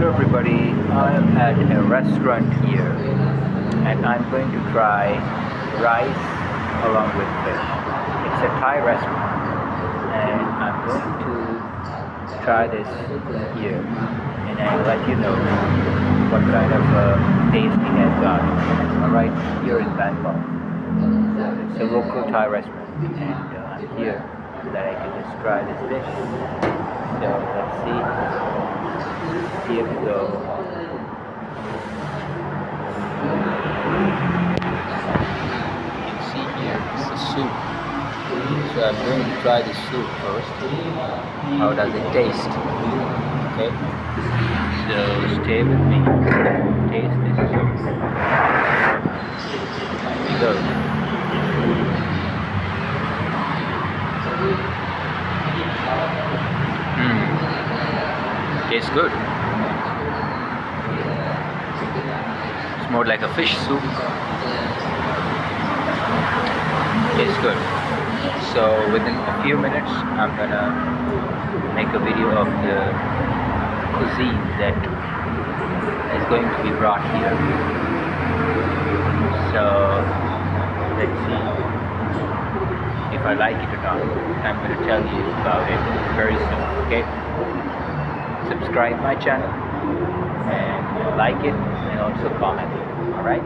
Hello everybody, I'm at a restaurant here and I'm going to try rice along with fish. It's a Thai restaurant and I'm going to try this here and I'll let you know what kind of taste it has got. Alright, here in Bangkok. It's a local Thai restaurant and I'm here so that I can just try this dish. So let's see. Here we go. You can see here it's the soup. So I'm going to try the soup first. How does it taste? Okay. So stay with me. Taste this soup. Here we go. Tastes good. It's more like a fish soup. Tastes good. So within a few minutes I'm gonna make a video of the cuisine that is going to be brought here. So let's see if I like it or not. I'm gonna tell you about it very soon, okay? Subscribe my channel and like it and also comment. Alright?